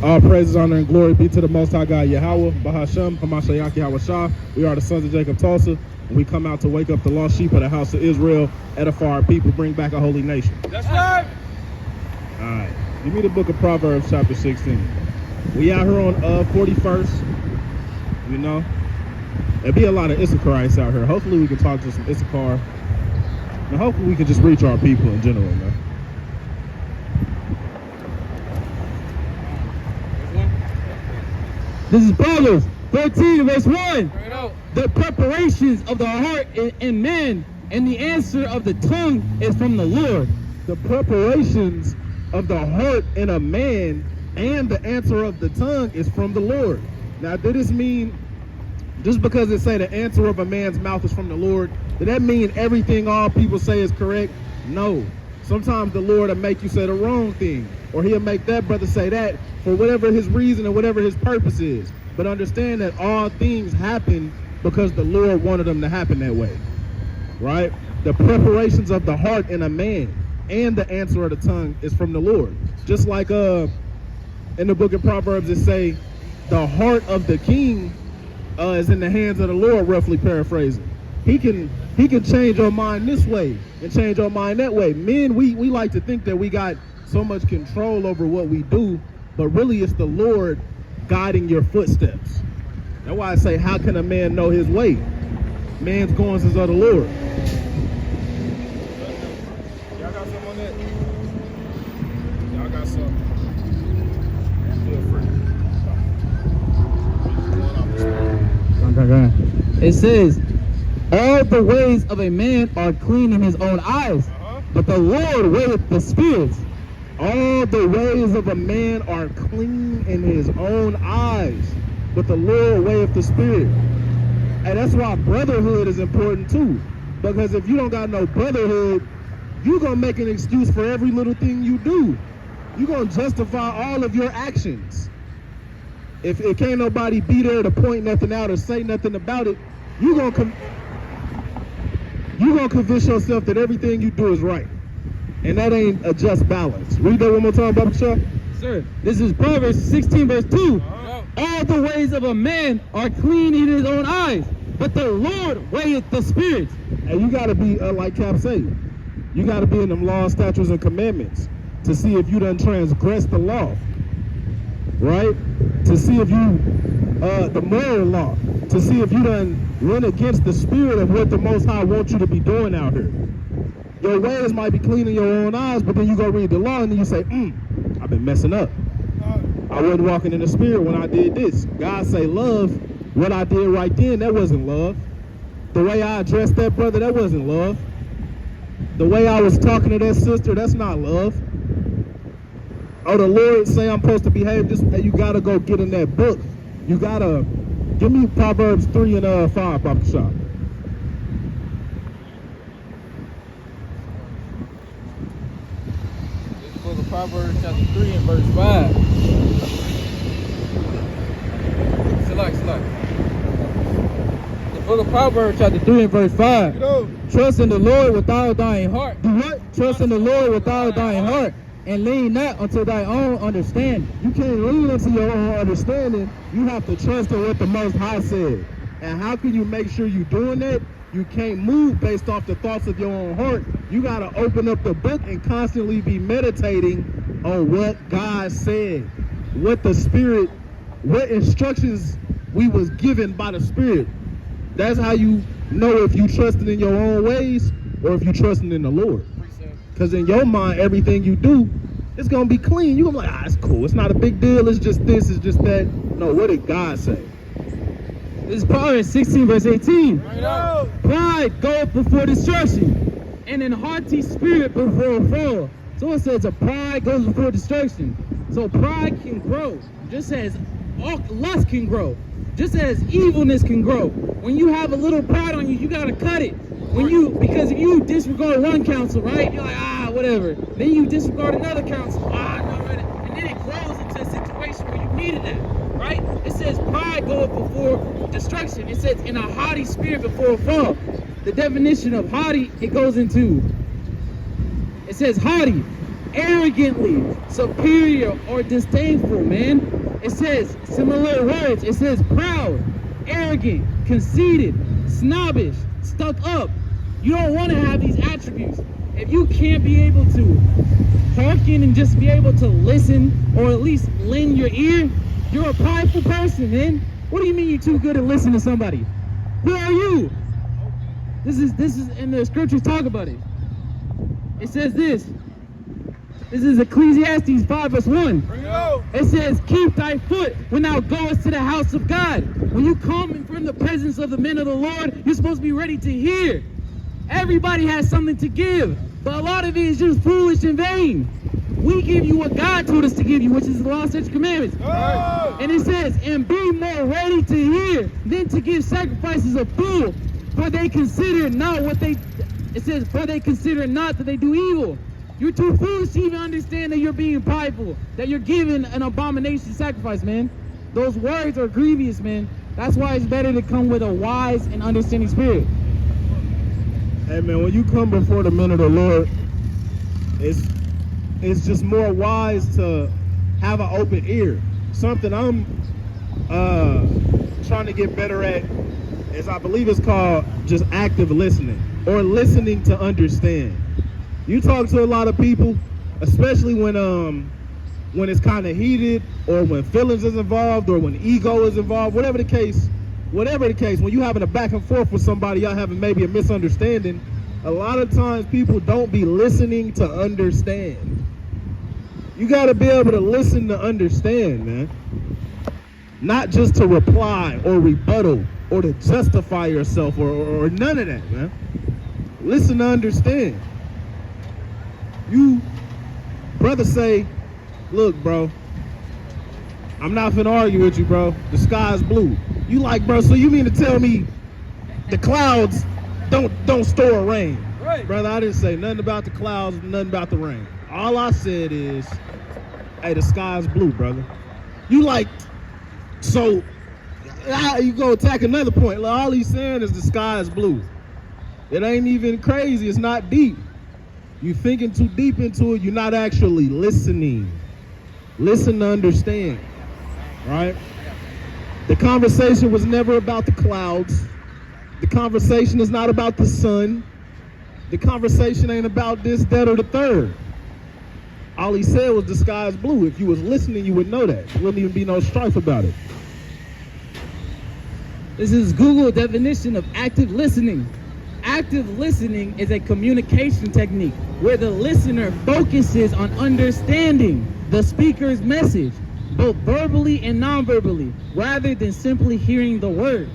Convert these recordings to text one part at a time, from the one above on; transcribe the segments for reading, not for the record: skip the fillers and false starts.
All praises, honor, and glory be to the Most High God, Yahweh, Bahashem, Hamashayaki Hawashah. We are the sons of Jacob Tulsa, and we come out to wake up the lost sheep of the house of Israel, edify our people, bring back a holy nation. That's right. All right. Give me the book of Proverbs, chapter 16. We out here on 41st, you know. There'll be a lot of Issacharites out here. Hopefully we can talk to some Issachar. And hopefully we can just reach our people in general, man. This is Proverbs 13, verse 1. The preparations of the heart in man and the answer of the tongue is from the Lord. The preparations of the heart in a man and the answer of the tongue is from the Lord. Now, did this mean, just because it say the answer of a man's mouth is from the Lord, did that mean everything all people say is correct? No. Sometimes the Lord will make you say the wrong thing, or he'll make that brother say that for whatever his reason and whatever his purpose is. But understand that all things happen because the Lord wanted them to happen that way, right? The preparations of the heart in a man and the answer of the tongue is from the Lord. Just like in the book of Proverbs it say, the heart of the king is in the hands of the Lord, roughly paraphrasing. He can change your mind this way and change your mind that way. Men, we like to think that we got so much control over what we do, but really it's the Lord guiding your footsteps. That's why I say, how can a man know his way? Man's goings is of the Lord. Y'all got some on that? Y'all got some? Feel free. It says, all the ways of a man are clean in his own eyes, but the Lord weigheth the spirits. All the ways of a man are clean in his own eyes, but the Lord weigheth the spirit. And that's why brotherhood is important too. Because if you don't got no brotherhood, you're going to make an excuse for every little thing you do. You're going to justify all of your actions. If can't nobody be there to point nothing out or say nothing about it, you're going to convince yourself that everything you do is right. And that ain't a just balance. Read that one more time, Baba Shah. Sir, this is Proverbs 16, verse 2. All the ways of a man are clean in his own eyes, but the Lord weigheth the spirits. And you got to be, like Cap say, you got to be in them laws, statutes, and commandments to see if you done transgressed the law, right? To see if you, the moral law, to see if you done went against the spirit of what the Most High wants you to be doing out here. Your ways might be clean in your own eyes, but then you go read the law and then you say, I've been messing up. I wasn't walking in the spirit when I did this. God say love. What I did right then, that wasn't love. The way I addressed that brother, that wasn't love. The way I was talking to that sister, that's not love. Oh, the Lord say I'm supposed to behave this way. You got to go get in that book. You got to, give me Proverbs 3 and 5, Papa Shah. Book of Proverbs chapter 3 and verse 5. Select. The book of Proverbs chapter 3 and verse 5. Trust in the Lord with all thine heart. Do what? Trust in the Lord with all thine heart, and lean not unto thy own understanding. You can't lean into your own understanding. You have to trust in what the Most High said. And how can you make sure you're doing that? You can't move based off the thoughts of your own heart. You got to open up the book and constantly be meditating on what God said, what the Spirit, what instructions we was given by the Spirit. That's how you know if you trusting in your own ways or if you trusting in the Lord. Because in your mind, everything you do, it's going to be clean. You're going to be like, it's cool. It's not a big deal. It's just this, it's just that. No, what did God say? This is Proverbs 16, verse 18. Pride goeth before destruction, and an haughty spirit before a fall. So it says a pride goes before destruction. So pride can grow, just as lust can grow, just as evilness can grow. When you have a little pride on you, you gotta cut it. Because if you disregard one counsel, right? You're like, whatever. Then you disregard another counsel, no, right? And then it grows into a situation where you needed that, right? It says pride goeth before destruction. It says in a haughty spirit before a fall. The definition of haughty, it goes into, it says haughty, arrogantly, superior, or disdainful, man. It says similar words. It says proud, arrogant, conceited, snobbish, stuck up. You don't want to have these attributes. If you can't be able to hearken and just be able to listen, or at least lend your ear, you're a prideful person, man. What do you mean you're too good at listening to somebody? Who are you? This is, and the scriptures talk about it. It says this. This is Ecclesiastes 5 verse 1. It says, keep thy foot when thou goest to the house of God. When you come in from the presence of the men of the Lord, you're supposed to be ready to hear. Everybody has something to give, but a lot of it is just foolish and vain. We give you what God told us to give you, which is the law, statutes, commandments. And it says, and be more ready to hear than to give sacrifices of fool, for they consider not what they, it says, for they consider not that they do evil. You're too foolish to even understand that you're being prideful, that you're giving an abomination sacrifice, man. Those words are grievous, man. That's why it's better to come with a wise and understanding spirit. Hey man, when you come before the men of the Lord, it's just more wise to have an open ear. Something I'm trying to get better at is, I believe it's called just active listening, or listening to understand. You talk to a lot of people, especially when it's kind of heated, or when feelings is involved, or when ego is involved, whatever the case, when you having a back and forth with somebody, y'all having maybe a misunderstanding, a lot of times people don't be listening to understand. You got to be able to listen to understand, man. Not just to reply or rebuttal or to justify yourself or none of that, man. Listen to understand. You, brother, say, look, bro, I'm not finna argue with you, bro. The sky's blue. You like, bro, so you mean to tell me the clouds don't store rain? Right. Brother, I didn't say nothing about the clouds, nothing about the rain. All I said is, hey, the sky's blue, brother. You like, so you go attack another point. Like, all he's saying is the sky is blue. It ain't even crazy. It's not deep. You thinking too deep into it. You're not actually listening. Listen to understand, right? The conversation was never about the clouds. The conversation is not about the sun. The conversation ain't about this, that, or the third. All he said was the sky is blue. If you was listening, you would know that. There wouldn't even be no strife about it. This is Google definition of active listening. Active listening is a communication technique where the listener focuses on understanding the speaker's message, both verbally and non-verbally, rather than simply hearing the words.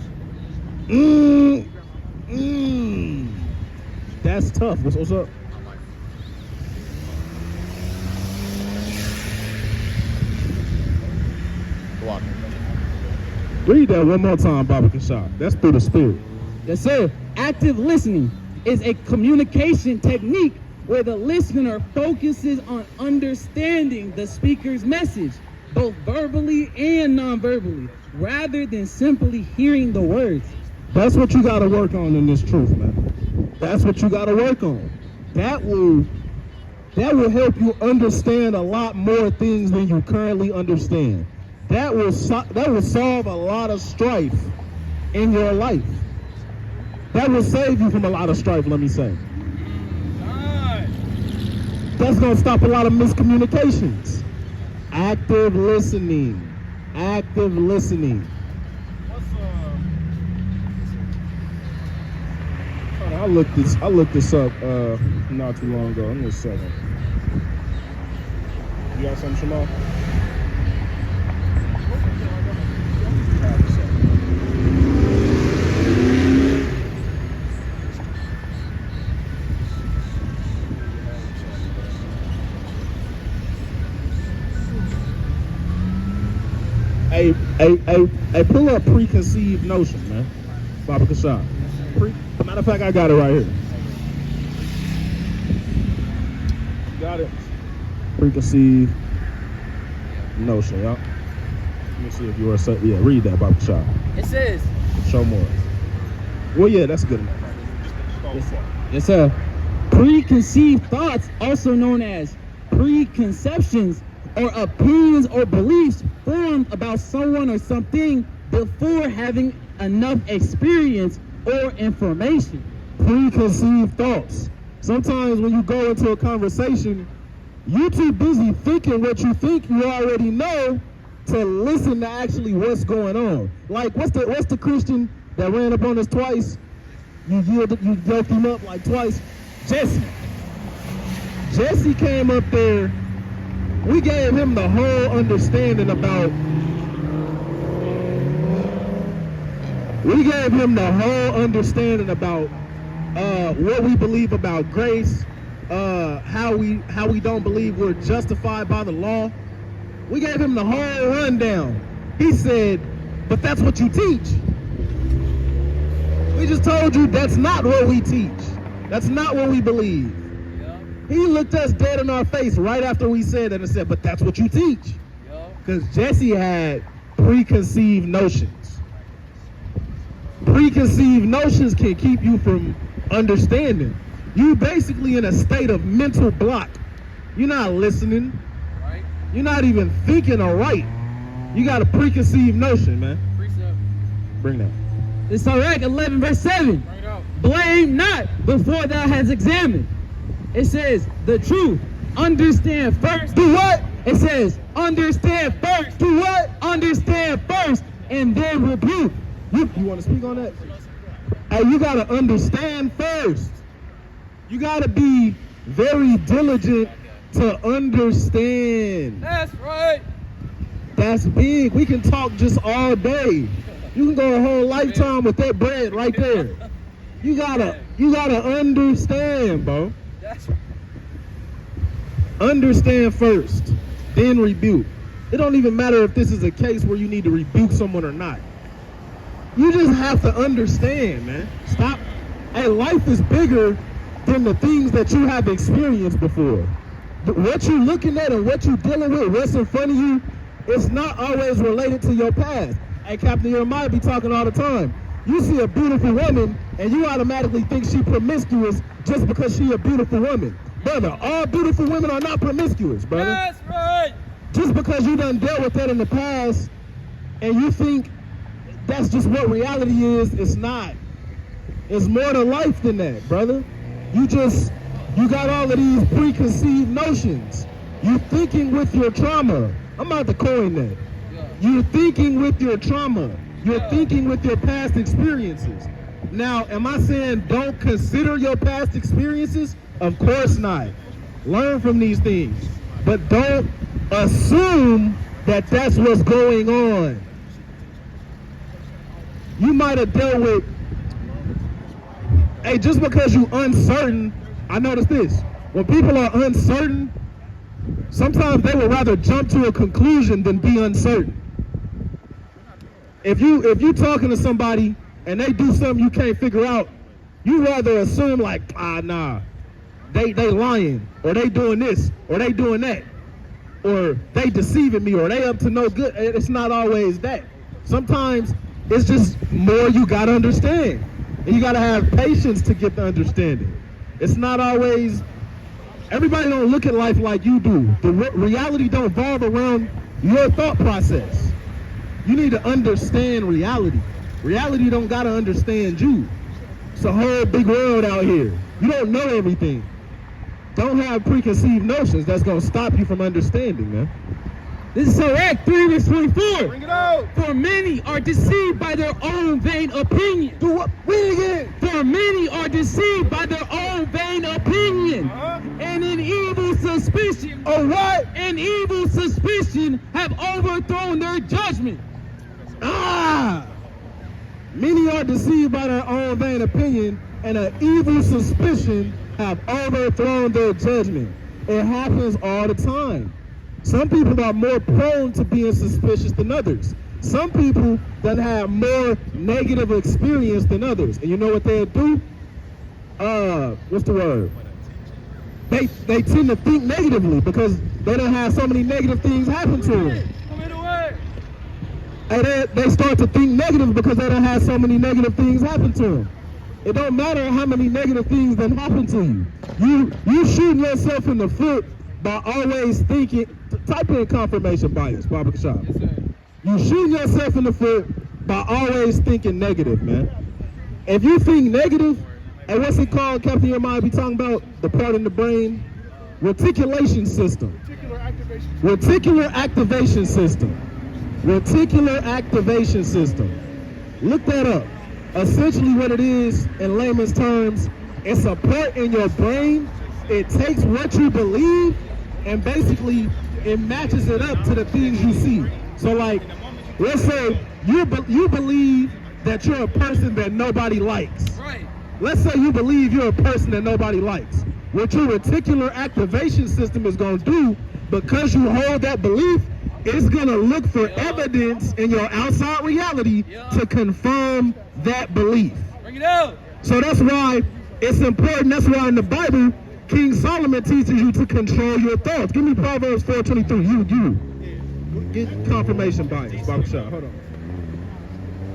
That's tough. What's up? Read that one more time, Baba Kashad. That's through the spirit. Yes, sir. Active listening is a communication technique where the listener focuses on understanding the speaker's message, both verbally and non-verbally, rather than simply hearing the words. That's what you got to work on in this truth, man. That's what you got to work on. That will help you understand a lot more things than you currently understand. That will solve a lot of strife in your life. That will save you from a lot of strife, let me say. That's going to stop a lot of miscommunications. Active listening. Active listening. I looked this up not too long ago. In a second. You got something, Shamal? Hey, pull up preconceived notion, man. Baba Kashad. Matter of fact, I got it right here. Got it. Preconceived notion, y'all. Let me see if you are so. Yeah, read that, Baba Kashad. It says. Show more. Well, yeah, that's good enough. Yes, sir. Preconceived thoughts, also known as preconceptions, or opinions or beliefs formed about someone or something before having enough experience or information. Preconceived thoughts. Sometimes when you go into a conversation, you're too busy thinking what you think you already know to listen to actually what's going on. Like, what's the Christian that ran up on us twice? You yoked him up like twice. Jesse. Jesse came up there. We gave him the whole understanding about. We gave him the whole understanding about what we believe about grace, how we don't believe we're justified by the law. We gave him the whole rundown. He said, "But that's what you teach." We just told you that's not what we teach. That's not what we believe. He looked us dead in our face right after we said that and said, "But that's what you teach." Because Jesse had preconceived notions. Preconceived notions can keep you from understanding. You basically in a state of mental block. You're not listening. Right. You're not even thinking right. You got a preconceived notion, man. Precept. Bring that. It's Sirach 11 verse 7. Bring it out. Blame not before thou hast examined. It says the truth. Understand first. Do what? It says understand first. Do what? Understand first and then rebuke. You want to speak on that? Hey, you got to understand first. You got to be very diligent to understand. That's right. That's big. We can talk just all day. You can go a whole lifetime with that bread right there. You gotta understand, bro. Understand first, then rebuke. It don't even matter if this is a case where you need to rebuke someone or not. You just have to understand, man. Stop. Hey, life is bigger than the things that you have experienced before. What you're looking at and what you're dealing with, what's in front of you, it's not always related to your past. Hey, Captain Jeremiah be talking all the time. You see a beautiful woman and you automatically think she promiscuous just because she a beautiful woman. Brother, all beautiful women are not promiscuous, brother. That's right. Just because you done dealt with that in the past and you think that's just what reality is, it's not. It's more to life than that, brother. You got all of these preconceived notions. You thinking with your trauma. I'm about to coin that. You're thinking with your trauma. You're thinking with your past experiences. Now, am I saying don't consider your past experiences? Of course not. Learn from these things. But don't assume that that's what's going on. You might have dealt with, hey, just because you're uncertain, I noticed this. When people are uncertain, sometimes they would rather jump to a conclusion than be uncertain. If you talking to somebody and they do something you can't figure out, you rather assume like, nah, they lying, or they doing this, or they doing that, or they deceiving me, or they up to no good. It's not always that. Sometimes it's just more you gotta understand, and you gotta have patience to get the understanding. It's not always. Everybody don't look at life like you do. The reality don't revolve around your thought process. You need to understand reality. Reality don't gotta understand you. It's a whole big world out here. You don't know everything. Don't have preconceived notions. That's gonna stop you from understanding, man. This is Sirach 3 verse 24. Bring it out. For many are deceived by their own vain opinion. Do what? Read it again. For many are deceived by their own vain opinion. And an evil suspicion. Oh, what? An evil suspicion have overthrown their judgment. Many are deceived by their own vain opinion, and an evil suspicion have overthrown their judgment. It happens all the time. Some people are more prone to being suspicious than others. Some people that have more negative experience than others. And you know what they'll do? What's the word? They tend to think negatively because they don't have so many negative things happen to them. And they start to think negative because they don't have so many negative things happen to them. It don't matter how many negative things that happen to you. You shooting yourself in the foot by always thinking Type in confirmation bias, Baba Kashab. Yes, sir. You shoot yourself in the foot by always thinking negative, man. If you think negative, and what's it called, Captain Jeremiah be talking about? The part in the brain? Reticulation system. Reticular activation system. Reticular activation system. Look that up. Essentially what it is, in layman's terms, it's a part in your brain. It takes what you believe and basically it matches it up to the things you see. So like, let's say you believe that you're a person that nobody likes. Right. Let's say you believe you're a person that nobody likes. What your reticular activation system is going to do, because you hold that belief, it's going to look for evidence in your outside reality to confirm that belief. Bring it out. So that's why it's important. That's why in the Bible, King Solomon teaches you to control your thoughts. Give me Proverbs 4:23. You. Get confirmation bias, Baba Shah. Hold on.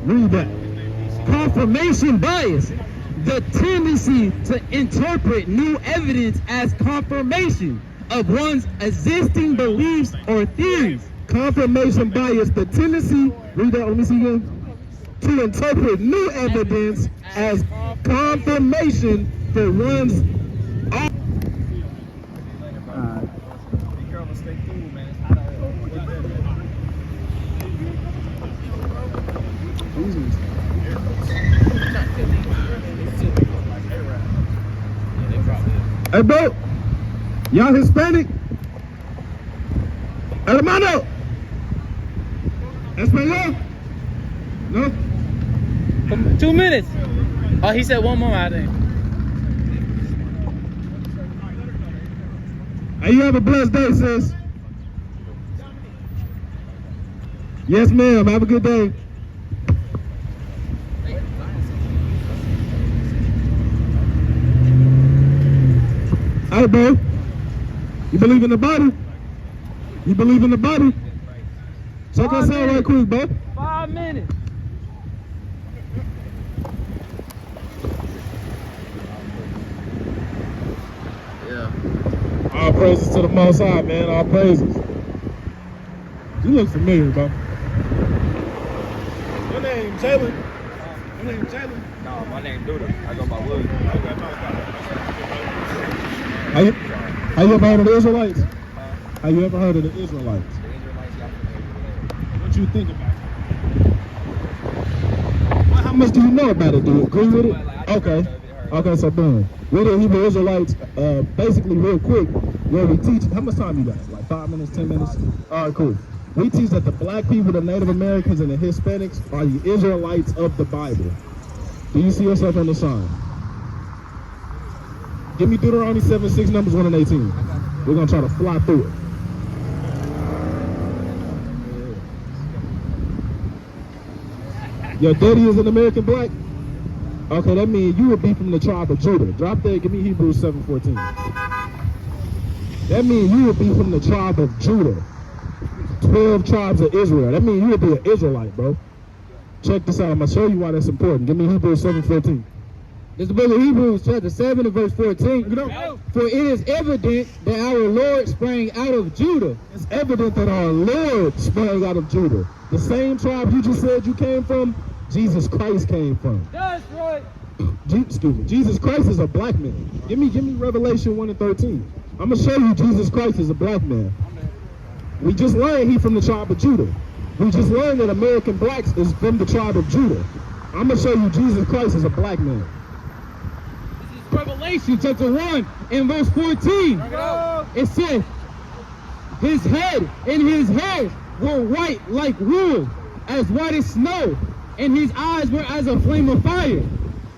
Read that. Confirmation bias. The tendency to interpret new evidence as confirmation of one's existing beliefs or theories. Confirmation bias, the tendency, read that, let me see again, to interpret new evidence as confirmation for one's Be careful, stay cool, man. It's hot out Hey, bro, y'all Hispanic? Hermano? Espanol? No? 2 minutes. Oh, he said one more, I think. Hey, you have a blessed day, sis. Yes, ma'am. Have a good day. Hey, bro. You believe in the Bible? You believe in the Bible? Check us out right quick, bro. 5 minutes. All praises to the Most High, man. All praises. You look familiar, bro. Your name Jalen? Your name Jalen? No, my name Duda. I go by William. Have you ever heard of the Israelites? Have you ever heard of the Israelites? The Israelites, y'all. What you think about it? Well, how much do you know about it? Do you agree with it? Okay. Okay, so boom. We're the Hebrew Israelites, basically real quick, where we teach, how much time you got? Like 5 minutes, 10 minutes? All right, cool. We teach that the black people, the Native Americans, and the Hispanics are the Israelites of the Bible. Do you see yourself on the sign? Give me Deuteronomy 7:6, numbers 1 and 18. We're going to try to fly through it. Your daddy is an American black? Okay, that means you would be from the tribe of Judah. Drop that, give me Hebrews 7:14. That means you would be from the tribe of Judah. 12 tribes of Israel. That means you would be an Israelite, bro. Check this out. I'm going to show you why that's important. Give me Hebrews 7:14. This is the book of Hebrews, chapter 7 and verse 14. For it is evident that our Lord sprang out of Judah. It's evident that our Lord sprang out of Judah. The same tribe you just said you came from, Jesus Christ came from. That's right. Excuse me. Jesus Christ is a black man. Give me Revelation 1 and 13. I'm going to show you Jesus Christ is a black man. We just learned he from the tribe of Judah. We just learned that American blacks is from the tribe of Judah. I'm going to show you Jesus Christ is a black man. Revelation chapter 1 and verse 14. It says, his head and his hairs were white like wool, as white as snow, and his eyes were as a flame of fire,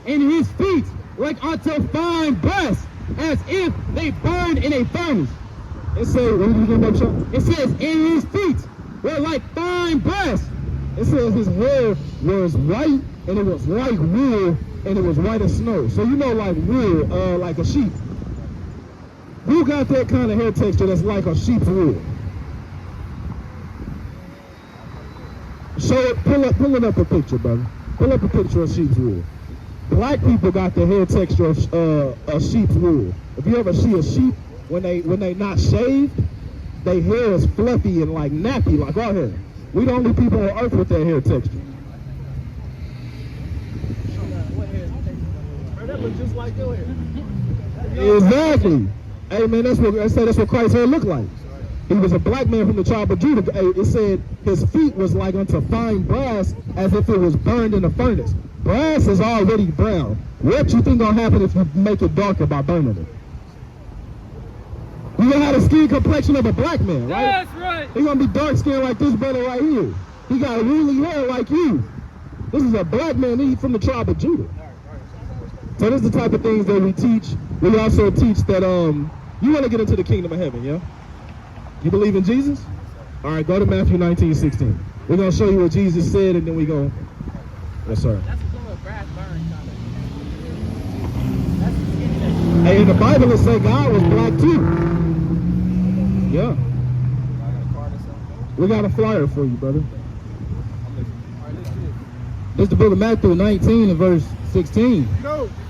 and his feet like unto fine brass, as if they burned in a furnace. It says, It says, and his feet were like fine brass. it says his hair was white, and it was like wool, and it was white as snow. So you know, like wool, like a sheep. Who got that kind of hair texture that's like a sheep's wool? Show it, pull it up a picture, brother. Pull up a picture of sheep's wool. Black people got the hair texture of sheep's wool. If you ever see a sheep when they not shaved, Their hair is fluffy and like nappy, like our hair. We the only people on earth with that hair texture. That looks just like your hair. Exactly. Hey man, that's what Christ's hair looked like. He was a black man from the tribe of Judah. Hey, it said his feet was like unto fine brass, as if it was burned in a furnace. Brass is already brown. What you think gonna happen if you make it darker by burning it? You gonna have the skin complexion of a black man, right? That's right. He gonna be dark skinned like this brother right here. He got woolly hair like you. This is a black man. He's from the tribe of Judah. So this is the type of things that we teach. We also teach that you want to get into the kingdom of heaven, yeah? You believe in Jesus? All right, go to Matthew 19:16. We're gonna show you what Jesus said, and then we go. Yes, sir. That's a brass burn kind of. Hey, in the Bible it says God was black too. Yeah. We got a flyer for you, brother. This is the book of Matthew 19 and verse 16.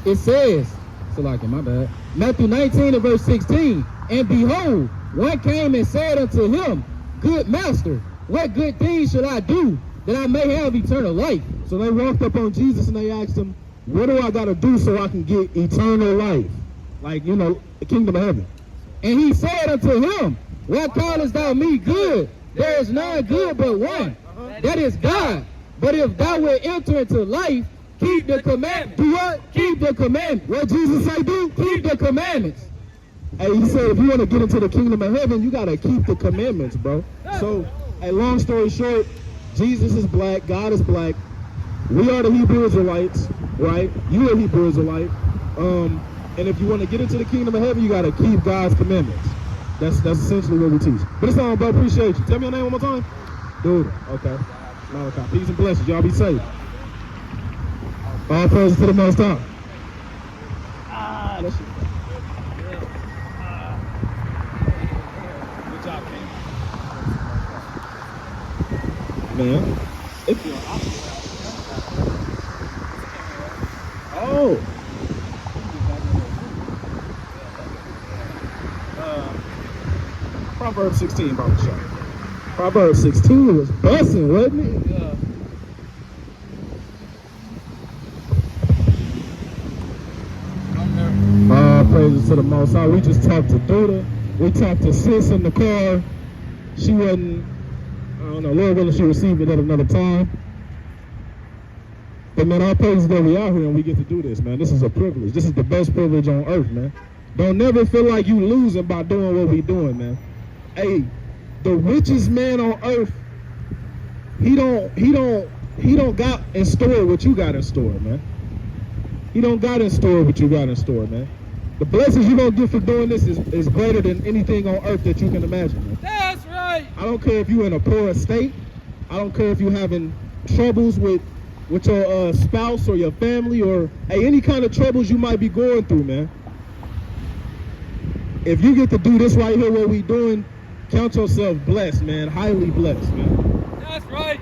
It says, so like in my bad. Matthew 19 and verse 16. And behold, one came and said unto him, Good master, what good things should I do that I may have eternal life? So they walked up on Jesus and they asked him, what do I got to do so I can get eternal life? Like, you know, the kingdom of heaven. And he said unto him, What callest thou me good? There is none good but one, that is God. But if thou wilt enter into life, keep the commandments. Do what? Keep the commandments. What Jesus say do? Keep the commandments. Hey, he said if you want to get into the kingdom of heaven, you got to keep the commandments, bro. So, hey, long story short, Jesus is black, God is black. We are the Hebrew Israelites, right? You are a Hebrew Israelite. And if you want to get into the kingdom of heaven, you got to keep God's commandments. That's essentially what we teach. But it's on, bro. Appreciate you. Tell me your name one more time. Dude. Okay. Malachi. Peace and blessings. Y'all be safe. All praises to the Most High. That's it. Good job, King. Man. Oh. Proverbs 16, Bible shop. Proverbs 16 was busting, wasn't it? Yeah. Praises to the Most High. We just talked to Duda. We talked to Sis in the car. She wasn't, I don't know, Lord willing, she received it at another time. But man, our praises that we out here and we get to do this, man. This is a privilege. This is the best privilege on earth, man. Don't never feel like you losing by doing what we doing, man. Hey, the richest man on earth, he don't got in store what you got in store, man. He don't got in store what you got in store, man. The blessings you're gonna get for doing this is greater than anything on earth that you can imagine, man. That's right. I don't care if you're in a poor estate. I don't care if you're having troubles with your spouse or your family or any kind of troubles you might be going through, man. If you get to do this right here, what we doing, count yourself blessed, man. Highly blessed, man. That's right.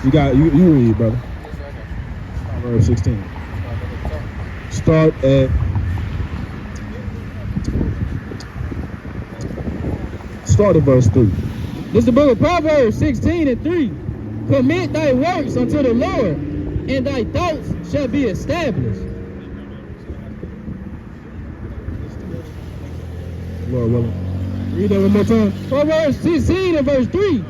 You read, brother. Proverbs 16. Start at verse 3. This is the book of Proverbs 16 and 3. Commit thy works unto the Lord, and thy thoughts shall be established. Lord willing. Read that one more time. Proverbs 16 and verse 3.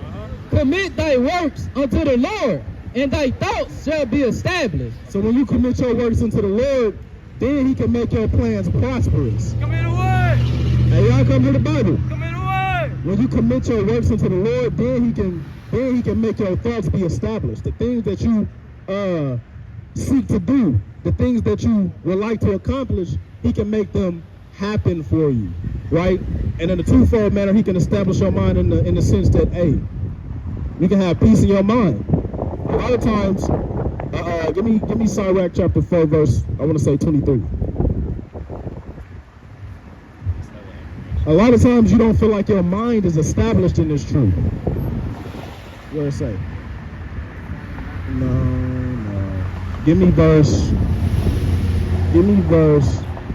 Commit thy works unto the Lord, and thy thoughts shall be established. So when you commit your works unto the Lord, then he can make your plans prosperous. Come in the word. Hey, y'all come to the Bible. Come in the word. When you commit your works unto the Lord, then he can make your thoughts be established. The things that you seek to do, the things that you would like to accomplish, he can make them happen for you, right? And in a twofold manner, he can establish your mind in the sense that, hey, you can have peace in your mind. A lot of times, give me Sirach chapter 4, verse, I want to say 23. A lot of times you don't feel like your mind is established in this truth. Where it say? No. Give me verse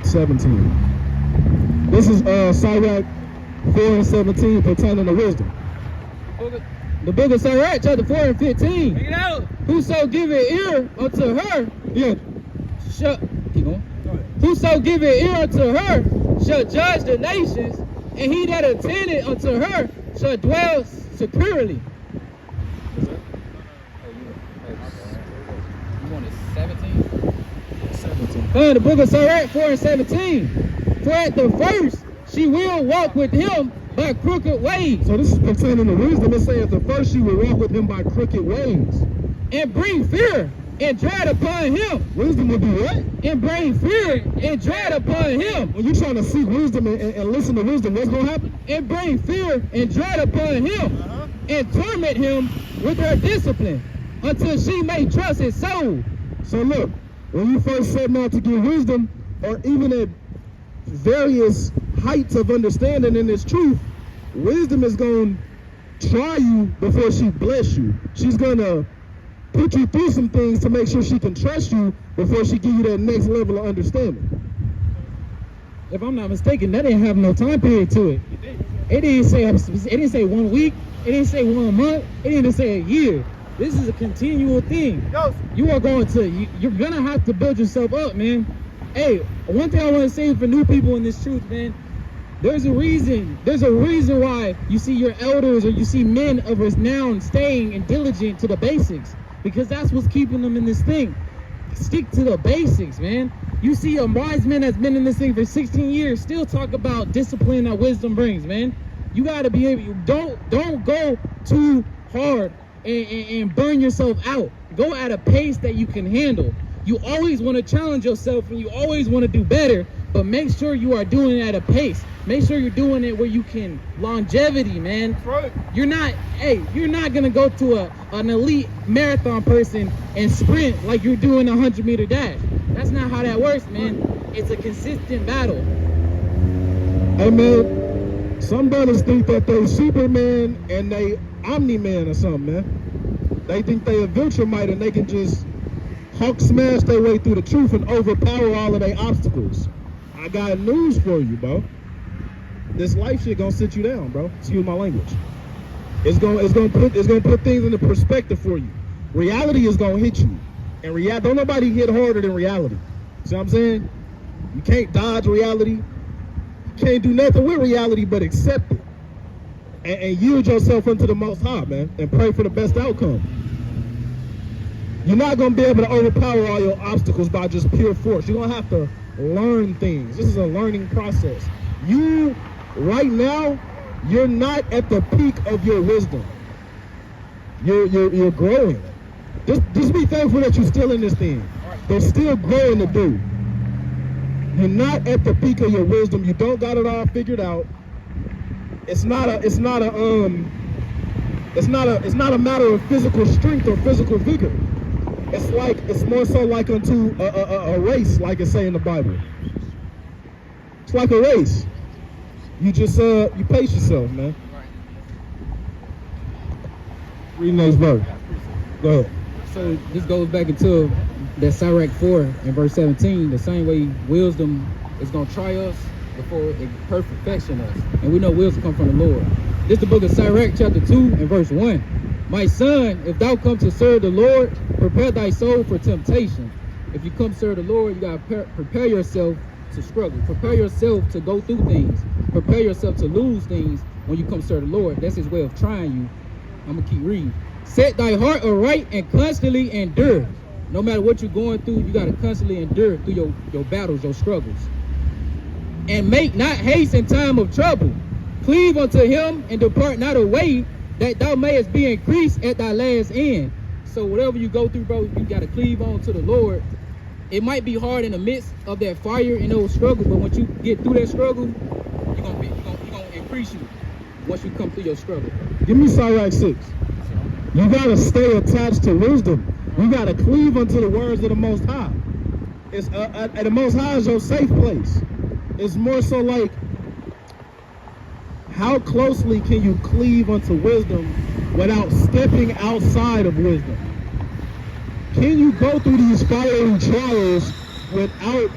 17. This is Sirach 4:17 pertaining to wisdom. The book of Sirach, chapter 4 and 15. Bring it out. Whoso giveth ear unto her, Yeah. keep going. Whoso giveth ear unto her shall judge the nations, and he that attendeth unto her shall dwell securely. You wanted 17? 17. The book of Sirach 4 and 17. For at the first she will walk with him by crooked ways, So this is pertaining to wisdom. It says the first you will walk with him by crooked ways. and bring fear and dread upon him. Wisdom will do what? And bring fear and dread upon him. When you're trying to seek wisdom and listen to wisdom, what's going to happen? And bring fear and dread upon him. And torment him with her discipline until she may trust his soul. So look, when you first set out to get wisdom, or even at various heights of understanding in this truth, wisdom is going to try you before she bless you. She's going to put you through some things to make sure she can trust you before she give you that next level of understanding. If I'm not mistaken, that didn't have no time period to it. It didn't say 1 week. It didn't say 1 month. It didn't say a year. This is a continual thing. You're gonna have to build yourself up, man. Hey, one thing I want to say for new people in this truth, man. There's a reason why you see your elders or you see men of renown staying and diligent to the basics, because that's what's keeping them in this thing. Stick to the basics, man. You see a wise man that's been in this thing for 16 years still talk about discipline that wisdom brings, man. You got to be able, don't go too hard and burn yourself out. Go at a pace that you can handle. You always want to challenge yourself and you always want to do better, but make sure you are doing it at a pace. Make sure you're doing it where you can longevity, man. Right. You're not gonna go to an elite marathon person and sprint like you're doing a 100-meter dash. That's not how that works, man. It's a consistent battle. Hey man, some brothers think that they Superman and they Omni-Man or something, man. They think they a Viltrumite and they can just Hulk smash their way through the truth and overpower all of their obstacles. I got news for you, bro. This life shit gonna sit you down, bro. Excuse my language. It's gonna put things into perspective for you. Reality is gonna hit you, and don't nobody hit harder than reality. See what I'm saying? You can't dodge reality. You can't do nothing with reality but accept it and yield yourself unto the Most High, man, and pray for the best outcome. You're not gonna be able to overpower all your obstacles by just pure force. You're gonna have to learn things. This is a learning process. You, right now, you're not at the peak of your wisdom. You're growing. Just be thankful that you're still in this thing. There's still growing to do. You're not at the peak of your wisdom. You don't got it all figured out. It's not a matter of physical strength or physical vigor. It's more so like unto a race, like it say in the Bible. It's like a race. You just you pace yourself, man. Read next verse. Go ahead. So this goes back into that Sirach 4 and verse 17. The same way wisdom is gonna try us before it perfection us, and we know wisdom come from the Lord. This is the book of Sirach, chapter 2 and verse 1. My son, if thou come to serve the Lord, prepare thy soul for temptation. If you come serve the Lord, you gotta prepare yourself to struggle. Prepare yourself to go through things. Prepare yourself to lose things when you come serve the Lord. That's his way of trying you. I'm gonna keep reading. Set thy heart aright and constantly endure. No matter what you're going through, you gotta constantly endure through your battles, your struggles. And make not haste in time of trouble. Cleave unto him and depart not away, that thou mayest be increased at thy last end. So whatever you go through, bro, you gotta cleave on to the Lord. It might be hard in the midst of that fire and those struggles, but once you get through that struggle, you're gonna increase you once you come through your struggle. Give me Sirach 6. You gotta stay attached to wisdom. You gotta cleave unto the words of the Most High. It's the Most High is your safe place. It's more so like how closely can you cleave unto wisdom without stepping outside of wisdom? Can you go through these fiery trials without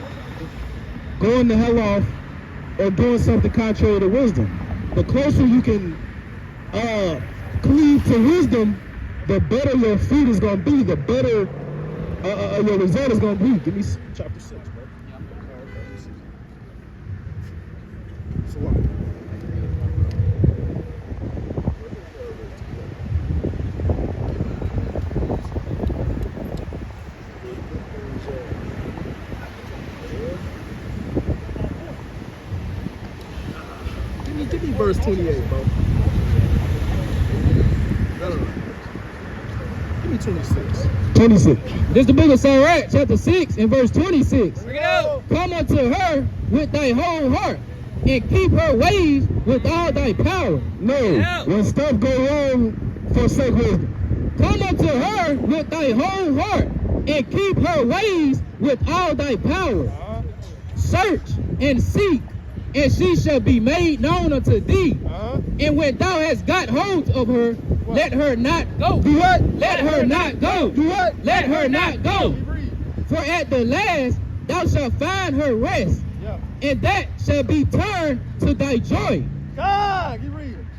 going the hell off or doing something contrary to wisdom? The closer you can cleave to wisdom, the better your fruit is going to be, the better your result is going to be. Give me chapter 6, bro. So what? Give me verse 28, bro. No. Give me 26. 26. This is the book of Sirach, chapter 6, and verse 26. Bring it out. Come unto her with thy whole heart, and keep her ways with all thy power. No, when stuff go wrong, forsake wisdom. Come unto her with thy whole heart, and keep her ways with all thy power. Search and seek, and she shall be made known unto thee. And when thou hast got hold of her, let her not go. Do what? Let her not go. Do what? Let her not go. For at the last thou shalt find her rest, and that shall be turned to thy joy.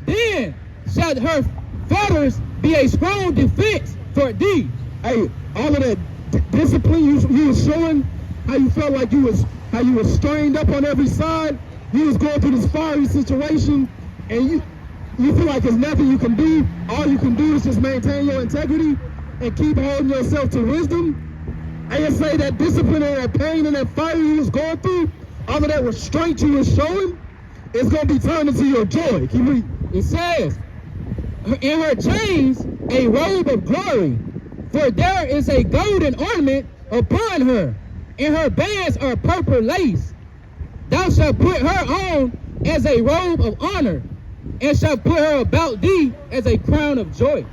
Then shall her fetters be a strong defense for thee. Hey, all of that discipline you was showing, how you felt like you was strained up on every side. You was going through this fiery situation, and you feel like there's nothing you can do. All you can do is just maintain your integrity and keep holding yourself to wisdom. I just say that discipline and that pain and that fire you was going through, all of that restraint you was showing, it's going to be turned into your joy. Keep reading. It says, in her chains a robe of glory, for there is a golden ornament upon her, and her bands are purple lace. Thou shalt put her on as a robe of honor, and shalt put her about thee as a crown of joy.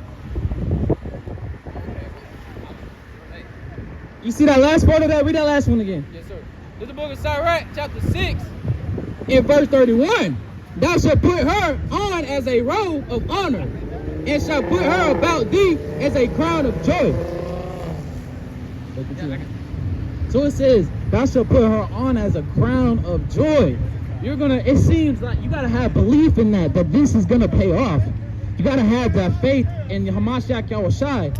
You see that last part of that? Read that last one again. Yes, sir. This is the book of Sirach, chapter 6. In verse 31, thou shalt put her on as a robe of honor, and shalt put her about thee as a crown of joy. So it says, thou shalt put her on as a crown of joy. It seems like you gotta have belief in that this is gonna pay off. You gotta have that faith in Hamashiach Yahushai.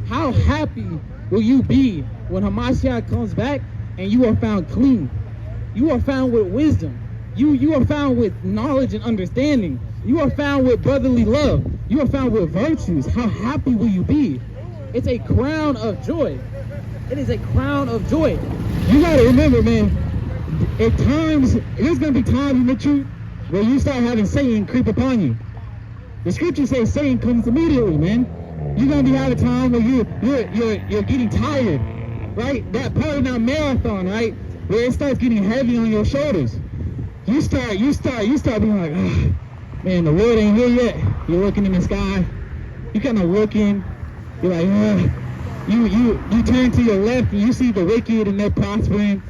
How happy will you be when Hamashiach comes back and you are found clean? You are found with wisdom. You are found with knowledge and understanding. You are found with brotherly love. You are found with virtues. How happy will you be? It's a crown of joy. It is a crown of joy. You got to remember, man, at times, there's going to be times in the truth where you start having Satan creep upon you. The scripture says Satan comes immediately, man. You're going to be having time where you're getting tired, right? That part of that marathon, right? Where it starts getting heavy on your shoulders. You start being like, oh, man, the Lord ain't here yet. You're looking in the sky. You're kind of looking. You're like, oh. You turn to your left and you see the wicked and they're prospering.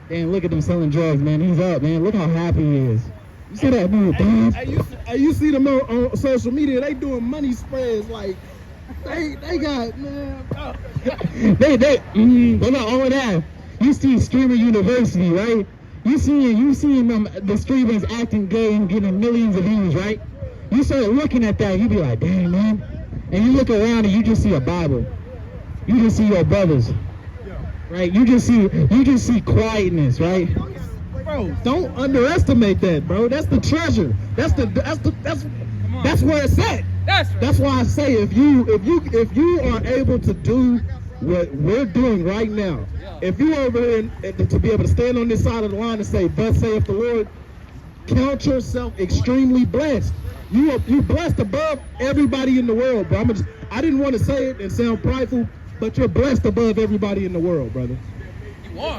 Damn, look at them selling drugs, man. He's up, man. Look how happy he is. You see that dude, Hey, you see them on social media, they doing money spreads like they got, man. they got all of that. You see Streamer University, right? You seeing them, the streamers acting gay and getting millions of views, right? You start looking at that, you be like, dang, man. And you look around and you just see a Bible. You just see your brothers, right? You just see quietness, right? Bro, don't underestimate that, bro. That's the treasure. That's where it's at. That's why I say if you are able to do what we're doing right now, if you over here to be able to stand on this side of the line and say, "Thus saith the Lord," count yourself extremely blessed. You blessed above everybody in the world, bro. I didn't want to say it and sound prideful, but you're blessed above everybody in the world, brother.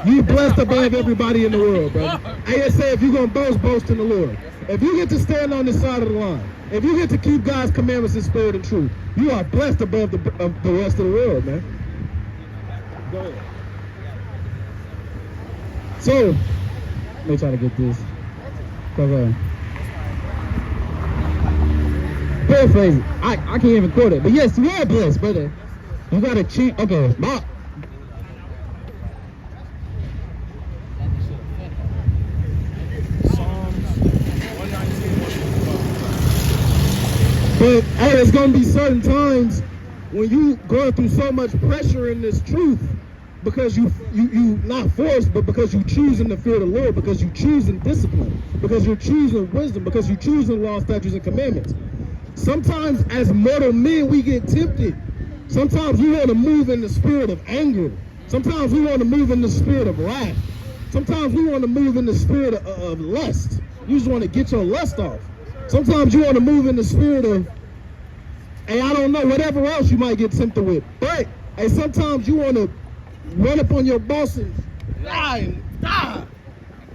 You blessed above everybody in the world, brother. I just say if you're going to boast in the Lord. If you get to stand on this side of the line, if you get to keep God's commandments in spirit and truth, you are blessed above the rest of the world, man. Go ahead. So, let me try to get this. paraphrase it. I can't even quote it. But yes, you are blessed, brother. You got to change. Okay, Bob. But hey, there's gonna be certain times when you going through so much pressure in this truth because you not forced, but because you choosing to fear the Lord, because you choosing discipline, because you're choosing wisdom, because you choosing law, statutes, and commandments. Sometimes as mortal men we get tempted. Sometimes we want to move in the spirit of anger. Sometimes we want to move in the spirit of wrath. Sometimes we want to move in the spirit of lust. You just want to get your lust off. Sometimes you want to move in the spirit of, hey, I don't know, whatever else you might get tempted with. But, hey, sometimes you want to run up on your boss and lie and die.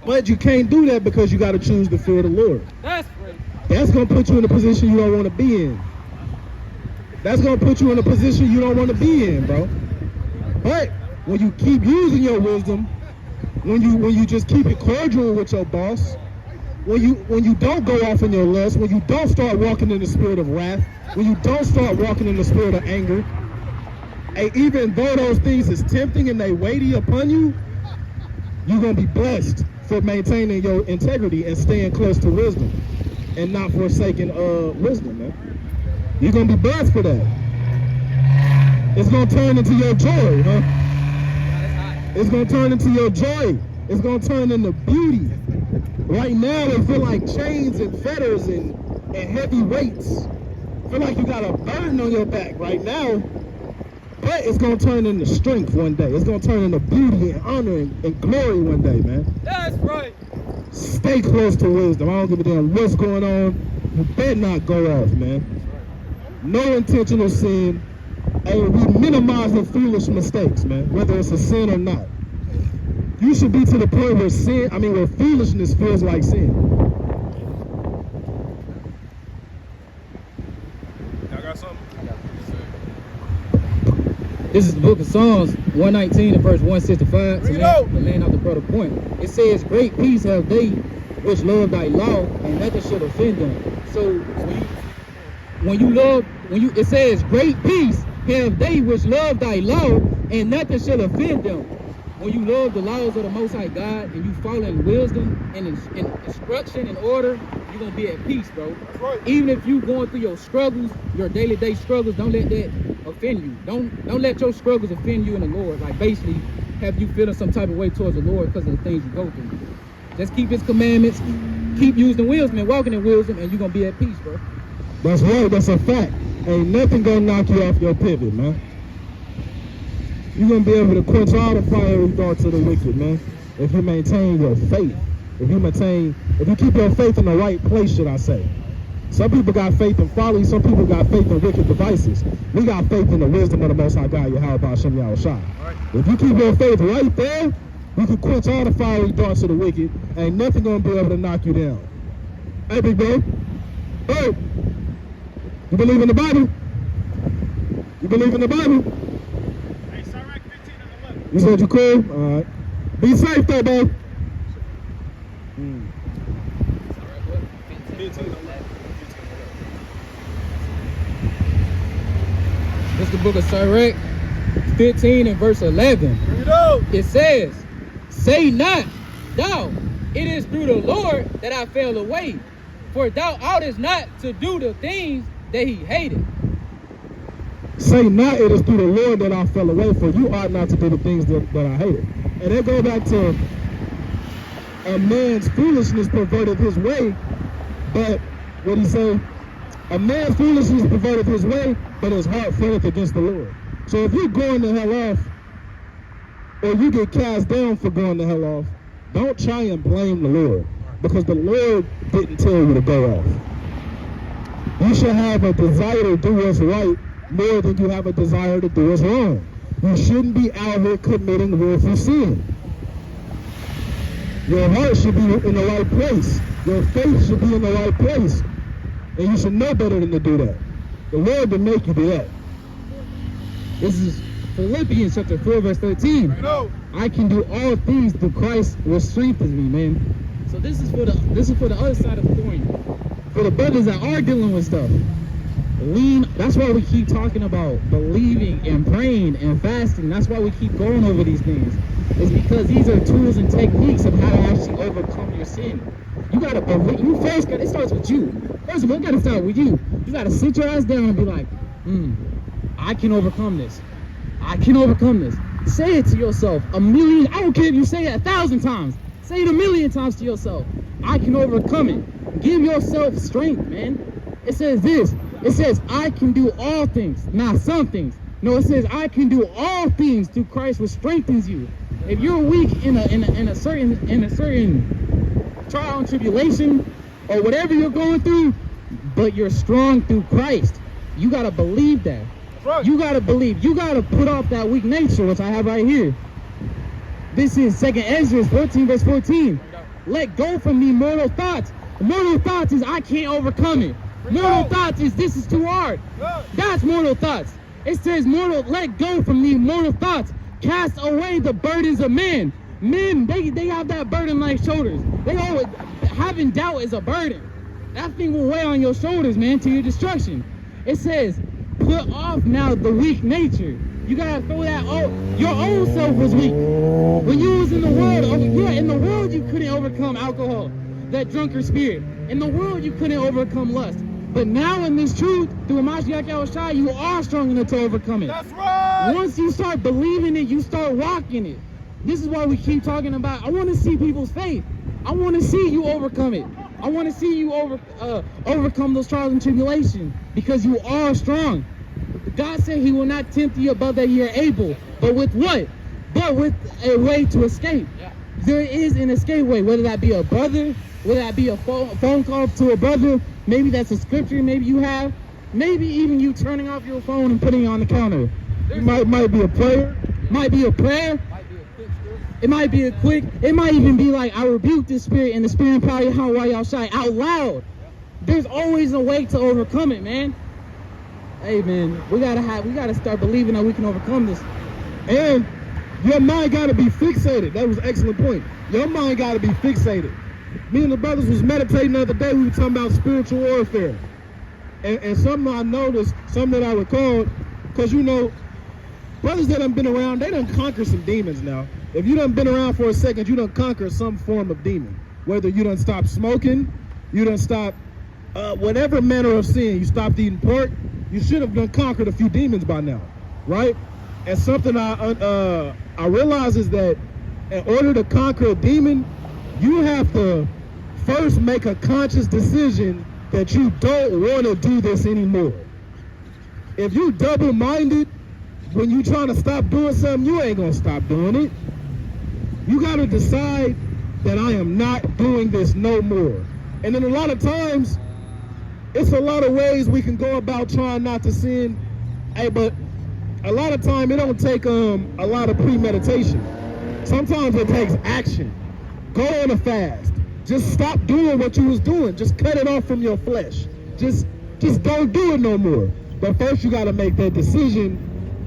But you can't do that because you got to choose to fear the Lord. That's right. That's going to put you in a position you don't want to be in. That's going to put you in a position you don't want to be in, bro. But when you keep using your wisdom, when you just keep it cordial with your boss, when you don't go off in your lust, when you don't start walking in the spirit of wrath, when you don't start walking in the spirit of anger, and even though those things is tempting and they weighty upon you, you're going to be blessed for maintaining your integrity and staying close to wisdom and not forsaking wisdom, man. You're going to be blessed for that. It's going to turn into your joy, huh? It's going to turn into your joy. It's going to turn into beauty. Right now, they feel like chains and fetters and heavy weights. Feel like you got a burden on your back right now. But it's going to turn into strength one day. It's going to turn into beauty and honor and glory one day, man. That's right. Stay close to wisdom. I don't give a damn what's going on. You better not go off, man. No intentional sin. And we minimize the foolish mistakes, man, whether it's a sin or not. You should be to the point where where foolishness feels like sin. Y'all got something? This is the book of Psalms 119 and verse 165. To land out the brother point. It says, great peace have they which love thy law, and nothing should offend them. So it says, great peace have they which love thy law, and nothing shall offend them. When you love the laws of the Most High God and you follow in wisdom and in instruction and order, you're going to be at peace, bro. That's right. Even if you're going through your struggles, your day-to-day struggles, don't let that offend you. Don't let your struggles offend you in the Lord. Like basically have you feeling some type of way towards the Lord because of the things you go through. Just keep his commandments, keep using wisdom and walking in wisdom, and you're going to be at peace, bro. That's right. That's a fact. Ain't nothing going to knock you off your pivot, man. You're going to be able to quench all the fiery darts of the wicked, man, if you maintain your faith. If you keep your faith in the right place, should I say. Some people got faith in folly. Some people got faith in wicked devices. We got faith in the wisdom of the Most High God, Yahweh Hashem Yahushua. Right. If you keep your faith right there, you can quench all the fiery darts of the wicked. Ain't nothing going to be able to knock you down. Hey, big bro. Hey, you believe in the Bible? You believe in the Bible? You said you cool? All right. Be safe though, bro. This is the book of Sirach 15 and verse 11. It says, say not, thou, it is through the Lord that I fell away, for thou oughtest not to do the things that he hated. Say not, it is through the Lord that I fell away, for you ought not to do the things that I hated. And they go back to a man's foolishness perverted his way, but what he say? A man's foolishness perverted his way, but his heart fretted against the Lord. So if you're going to hell off, or you get cast down for going to hell off, don't try and blame the Lord, because the Lord didn't tell you to go off. You should have a desire to do what's right more than you have a desire to do what's wrong. You shouldn't be out here committing willful sin. Your heart should be in the right place. Your faith should be in the right place. And you should know better than to do that. The Lord didn't make you do that. This is Philippians chapter 4 verse 13. I can do all things through Christ which strengthens me, man. So this is for the other side of the coin. For the brothers that are dealing with stuff. lean. That's why we keep talking about believing and praying and fasting. That's why we keep going over these things. It's because these are tools and techniques of how to actually overcome your sin. You gotta believe. You first got. It starts with you. First of all, it gotta start with you. You gotta sit your ass down and be like, I can overcome this. I can overcome this. Say it to yourself a million. I don't care if you say it 1,000 times. Say it 1,000,000 times to yourself. I can overcome it. Give yourself strength, man. It says this. It says, I can do all things, not some things. No, it says, I can do all things through Christ, which strengthens you. If you're weak in a certain trial and tribulation, or whatever you're going through, but you're strong through Christ, you gotta believe that. Right. You gotta believe. You gotta put off that weak nature, which I have right here. This is 2nd Ezra 14, verse 14. Let go from me mortal thoughts. Mortal thoughts is I can't overcome it. Mortal thoughts is this is too hard. That's mortal thoughts. It says let go from me mortal thoughts. Cast away the burdens of men. Men, they have that burden like shoulders. They always, having doubt is a burden. That thing will weigh on your shoulders, man, to your destruction. It says, put off now the weak nature. You gotta throw that out. Your own self was weak. When you was in the world, in the world you couldn't overcome alcohol, that drunkard spirit. In the world you couldn't overcome lust. But now in this truth, through Mashiach Yahushua, you are strong enough to overcome it. That's right. Once you start believing it, you start walking it. This is why we keep talking about, I want to see people's faith. I want to see you overcome it. I want to see you overcome those trials and tribulations, because you are strong. God said he will not tempt you above that you're able. But with what? But with a way to escape. There is an escape way, whether that be a brother, whether that be a phone call to a brother, maybe that's a scripture maybe you have, maybe even you turning off your phone and putting it on the counter. It might be a prayer, it might be a quick, it might even be like, I rebuke this spirit and the spirit and power of Yahushua out loud. There's always a way to overcome it, man. Hey man, we gotta start believing that we can overcome this. And your mind gotta be fixated. That was an excellent point. Your mind gotta be fixated. Me and the brothers was meditating the other day. We were talking about spiritual warfare. And something I noticed, something that I recalled, because you know, brothers that done been around, they done conquer some demons now. If you done been around for a second, you done conquer some form of demon. Whether you done stop smoking, you done stop whatever manner of sin, you stopped eating pork, you should have done conquered a few demons by now, right? And something I realize is that in order to conquer a demon, you have to first make a conscious decision that you don't want to do this anymore. If you double-minded, when you trying to stop doing something, you ain't gonna stop doing it. You gotta decide that I am not doing this no more. And then a lot of times, it's a lot of ways we can go about trying not to sin. Hey, but a lot of time it don't take a lot of premeditation. Sometimes it takes action. Go on a fast. Just stop doing what you was doing. Just cut it off from your flesh. Just don't do it no more. But first you gotta make that decision,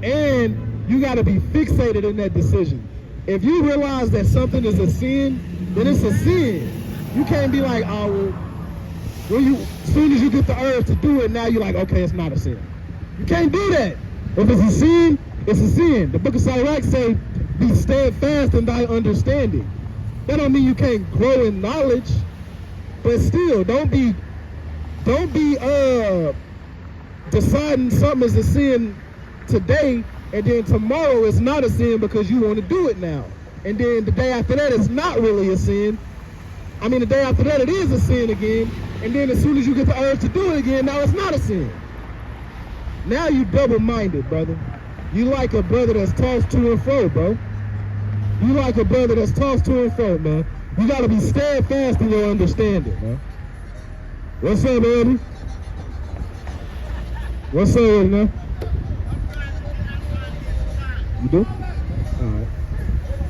and you gotta be fixated in that decision. If you realize that something is a sin, then it's a sin. You can't be like, oh, well, as soon as you get the urge to do it, now you're like, okay, it's not a sin. You can't do that. If it's a sin, it's a sin. The book of Sirach say, be steadfast in thy understanding. That don't mean you can't grow in knowledge, but still, don't be deciding something is a sin today, and then tomorrow it's not a sin because you want to do it now. And then the day after that, it's not really a sin. I mean, the day after that, it is a sin again. And then as soon as you get the urge to do it again, now it's not a sin. Now you double-minded, brother. You like a brother that's tossed to and fro, bro. You like a brother that's tossed to and fro, man. You gotta be steadfast in your understanding, man. What's up, Eddie? What's up, Eddie, man? You do? Alright.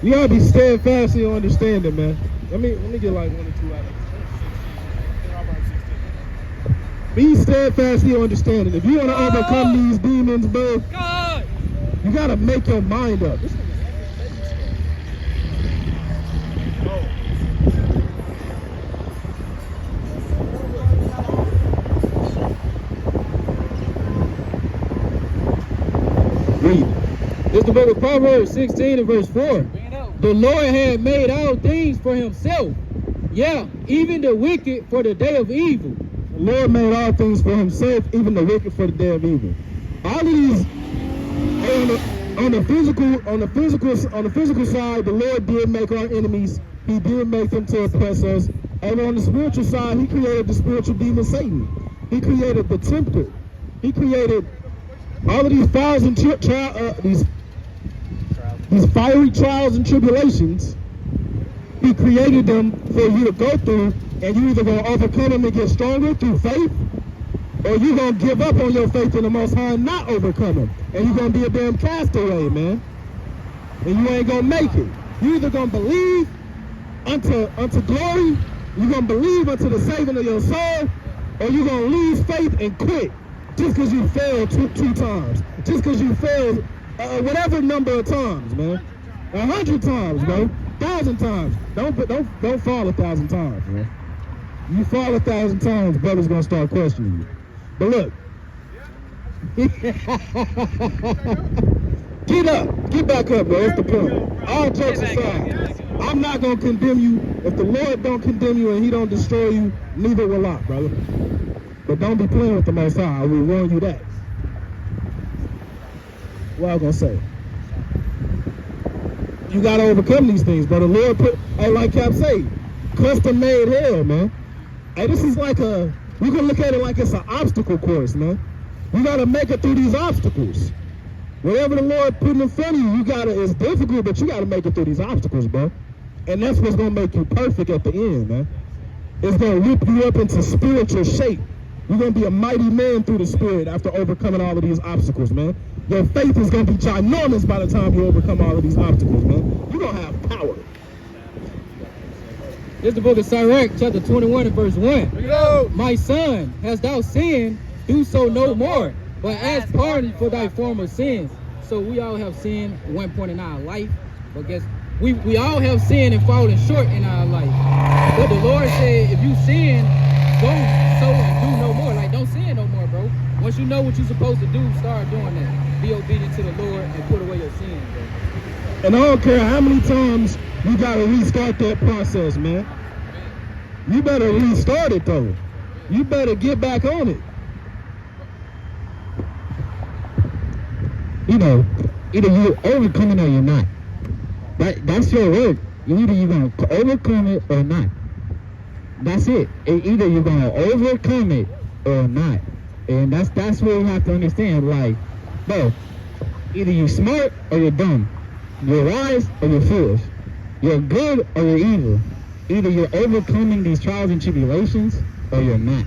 You gotta be steadfast in your understanding, man. Let me get like 1 or 2 out of it. Be steadfast in your understanding. If you want to overcome these demons, bro, you gotta make your mind up. the book of Proverbs 16 and verse 4. The Lord had made all things for himself. Yeah, even the wicked for the day of evil. The Lord made all things for himself, even the wicked for the day of evil. All of these on the physical side, the Lord did make our enemies. He did make them to oppress us. And on the spiritual side, he created the spiritual demon Satan. He created the tempter. He created all of these these fiery trials and tribulations. He created them for you to go through, and you either gonna overcome them and get stronger through faith, or you gonna give up on your faith in the Most High and not overcome them, and you're gonna be a damn castaway, man. And you ain't gonna make it. You either gonna believe unto glory, you gonna believe unto the saving of your soul, or you gonna lose faith and quit just because you failed two times, just because you failed whatever number of times, man. 100 times, bro. 1,000 times. Don't fall 1,000 times, man. You fall 1,000 times, brother's gonna start questioning you. But look, get up, get back up, bro. That's the point. All jokes aside, I'm not gonna condemn you. If the Lord don't condemn you and He don't destroy you, neither will I, brother. But don't be playing with the Most High. I will warn you that. What I gonna say? You gotta overcome these things, but the Lord hey, like Cap say, custom made hell, man. Hey, this is like we can look at it like it's an obstacle course, man. You gotta make it through these obstacles. Whatever the Lord put in front of you, it's difficult, but you gotta make it through these obstacles, bro. And that's what's gonna make you perfect at the end, man. It's gonna whip you up into spiritual shape. You're gonna be a mighty man through the Spirit after overcoming all of these obstacles, man. Your faith is gonna be ginormous by the time you overcome all of these obstacles, man. You're gonna have power. This is the book of Sirach, chapter 21 and verse 1. My son, hast thou sinned, do so no more, but ask pardon for thy former sins. So we all have sinned at one point in our life, but guess we all have sinned and fallen short in our life. But the Lord said, if you sin, go so and do no more. Like, don't sin no more, bro. Once you know what you're supposed to do, start doing that. Be obedient to the Lord and put away your sins, bro. And I don't care how many times you gotta restart that process, man. You better restart it, though. You better get back on it. You know, either you're overcoming or you're not. That's your work. Either you're going to overcome it or not. That's it. Either you're going to overcome it or not. And that's what we have to understand. Like, bro, either you're smart or you're dumb. You're wise or you're foolish. You're good or you're evil. Either you're overcoming these trials and tribulations or you're not.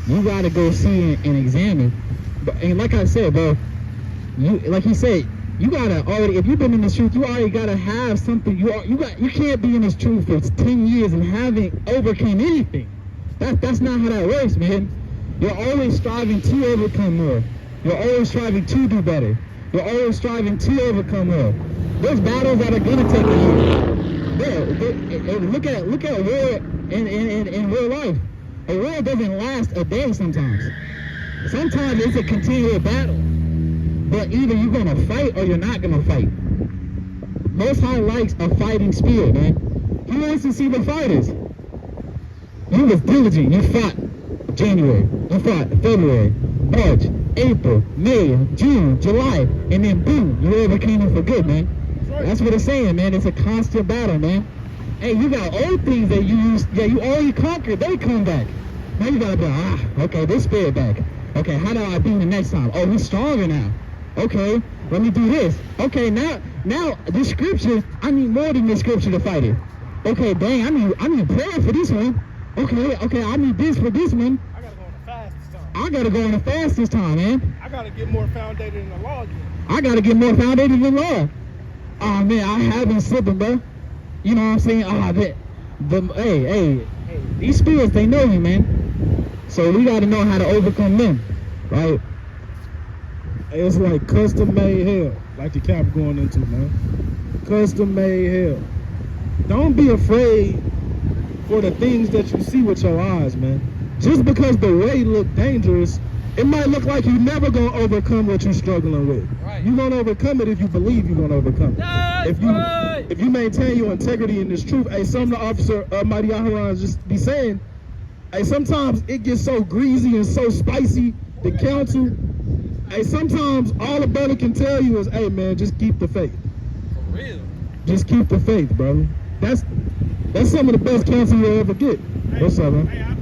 You got to go see and examine. And like I said, bro, like he said, you gotta already, if you've been in this truth, you already gotta have something. You can't be in this truth for 10 years and haven't overcome anything. That's not how that works, man. You're always striving to overcome more. You're always striving to do better. You're always striving to overcome more. There's battles that are gonna take a year. Look at war in real life. A war doesn't last a day sometimes. Sometimes it's a continual battle. But either you're going to fight or you're not going to fight. Most High likes a fighting spirit, man. He wants to see the fighters. You was diligent. You fought January. You fought February, March, April, May, June, July. And then boom, you overcame it for good, man. That's what it's saying, man. It's a constant battle, man. Hey, you got old things that you already conquered. They come back. Now you got to be like, okay, this spirit back. Okay, how do I beat the next time? Oh, he's stronger now. Okay, let me do this. Okay, now this scripture, I need more than this scripture to fight it. Okay, dang, I need prayer for this one. Okay, I need this for this one. I gotta go on the fast this time. I gotta go on the fast this time, man. I gotta get more founded in the law again. I gotta get more founded in the law. Oh man, I have been slipping, bro. You know what I'm saying? Hey, these spirits, they know you, man. So we gotta know how to overcome them, right? It's like custom made hell, like the Cap going into, man. Custom made hell. Don't be afraid for the things that you see with your eyes, man. Just because the way look dangerous, it might look like you're never gonna overcome what you're struggling with. Right. You're gonna overcome it if you believe you're gonna overcome it. That's right. If you maintain your integrity in this truth, hey, some of the officer Mighty Aharon just be saying, hey, sometimes it gets so greasy and so spicy, the counsel. Hey, sometimes all a brother can tell you is, hey man, just keep the faith. For real. Just keep the faith, brother. That's some of the best counsel you'll ever get. What's up, man? Hey,